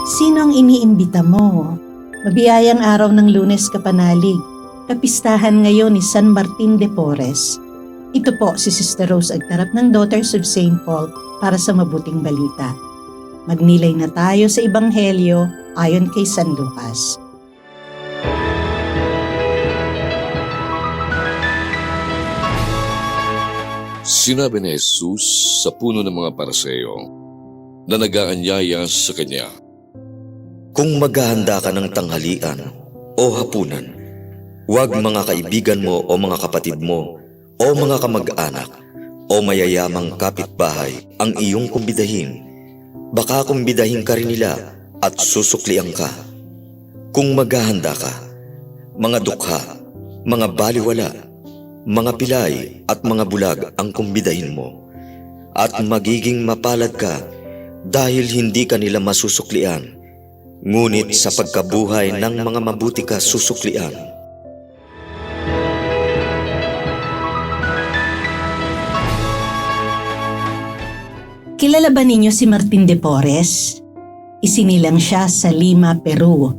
Sino ang iniimbita mo? Mabiyayang araw ng Lunes kapanalig, kapistahan ngayon ni San Martin de Porres. Ito po si Sister Rose Agtarap ng Daughters of St. Paul para sa mabuting balita. Magnilay na tayo sa Ebanghelyo ayon kay San Lucas. Sinabi ni Jesus sa puno ng mga Pariseo na nag-aanyaya sa kanya, Kung maghahanda ka ng tanghalian o hapunan, huwag mga kaibigan mo o mga kapatid mo o mga kamag-anak o mayayamang kapitbahay ang iyong kumbidahin. Baka kumbidahin ka rin nila at susuklian ka. Kung maghahanda ka, mga dukha, mga baliwala, mga pilay at mga bulag ang kumbidahin mo, at magiging mapalad ka dahil hindi ka nila masusuklian, ngunit sa pagkabuhay ng mga mabuti ka susuklian. Kilala ba ninyo si Martin de Porres? Isinilang siya sa Lima, Peru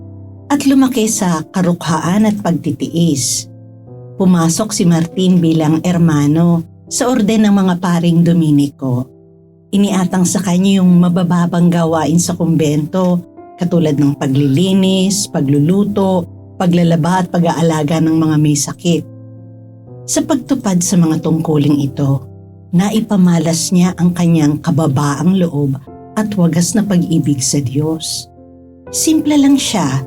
at lumaki sa karukhaan at pagtitiis. Pumasok si Martin bilang ermano sa orden ng mga paring Dominiko. Iniatang sa kanya yung mabababang gawain sa kumbento katulad ng paglilinis, pagluluto, paglalaba at pag-aalaga ng mga may sakit. Sa pagtupad sa mga tungkuling ito, naipamalas niya ang kanyang kababaang loob at wagas na pag-ibig sa Diyos. Simple lang siya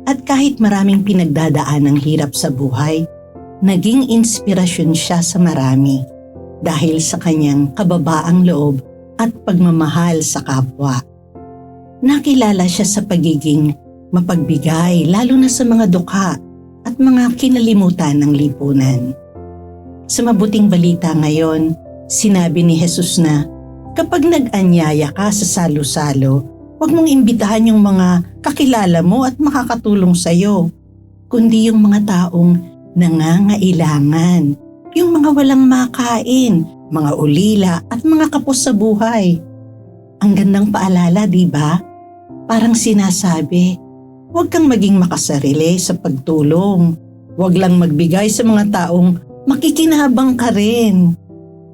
at kahit maraming pinagdadaan ng hirap sa buhay, naging inspirasyon siya sa marami dahil sa kanyang kababaang loob at pagmamahal sa kapwa. Nakilala siya sa pagiging mapagbigay lalo na sa mga dukha at mga kinalimutan ng lipunan. Sa mabuting balita ngayon, sinabi ni Jesus na kapag nag-anyaya ka sa salo-salo, huwag mong imbitahan yung mga kakilala mo at makakatulong sa iyo, kundi yung mga taong nangangailangan, yung mga walang makain, mga ulila at mga kapos sa buhay. Ang gandang paalala, di ba? Parang sinasabi, huwag kang maging makasarili sa pagtulong. Huwag lang magbigay sa mga taong makikinabang ka rin.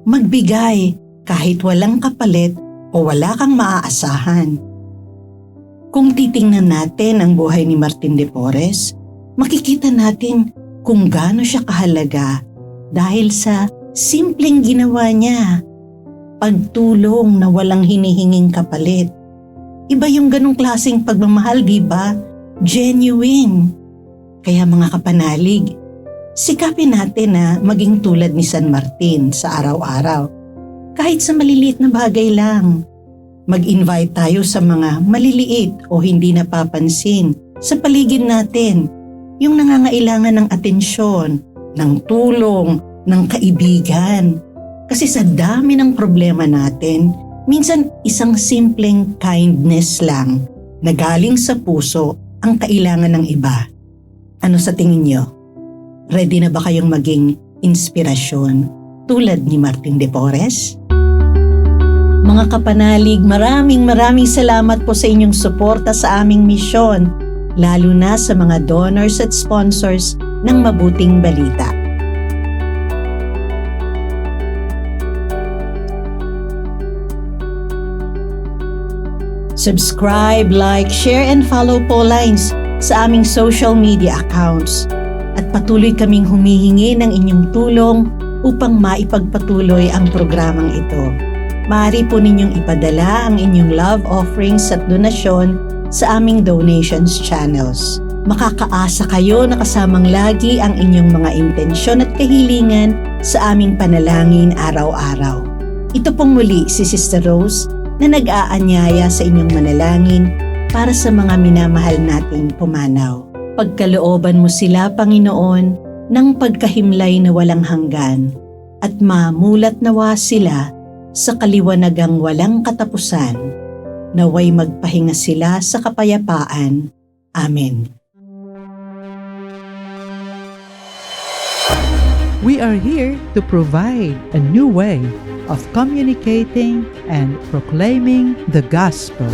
Magbigay kahit walang kapalit o wala kang maaasahan. Kung titingnan natin ang buhay ni Martin de Porres, makikita natin kung gaano siya kahalaga dahil sa simpleng ginawa niya. Pagtulong na walang hinihinging kapalit. Iba yung ganong klaseng pagmamahal, di ba? Genuine. Kaya mga kapanalig, sikapin natin na maging tulad ni San Martin sa araw-araw. Kahit sa maliliit na bagay lang. Mag-invite tayo sa mga maliliit o hindi napapansin sa paligid natin. Yung nangangailangan ng atensyon, ng tulong, ng kaibigan. Kasi sa dami ng problema natin, minsan isang simpleng kindness lang na galing sa puso ang kailangan ng iba. Ano sa tingin nyo? Ready na ba kayong maging inspirasyon tulad ni Martin de Porres? Mga kapanalig, maraming salamat po sa inyong suporta sa aming misyon, lalo na sa mga donors at sponsors ng Mabuting Balita. Subscribe, like, share, and follow po lines sa aming social media accounts. At patuloy kaming humihingi ng inyong tulong upang maipagpatuloy ang programang ito. Maaari po ninyong ipadala ang inyong love offerings at donasyon sa aming donations channels. Makakaasa kayo na kasamang lagi ang inyong mga intensyon at kahilingan sa aming panalangin araw-araw. Ito pong muli si Sister Rose na nag-aanyaya sa inyong manalangin para sa mga minamahal nating pumanaw. Pagkalooban mo sila, Panginoon, ng pagkahimlay na walang hanggan at mamulat nawa sila sa kaliwanagang walang katapusan. Naway magpahinga sila sa kapayapaan. Amen. We are here to provide a new way of communicating and proclaiming the gospel.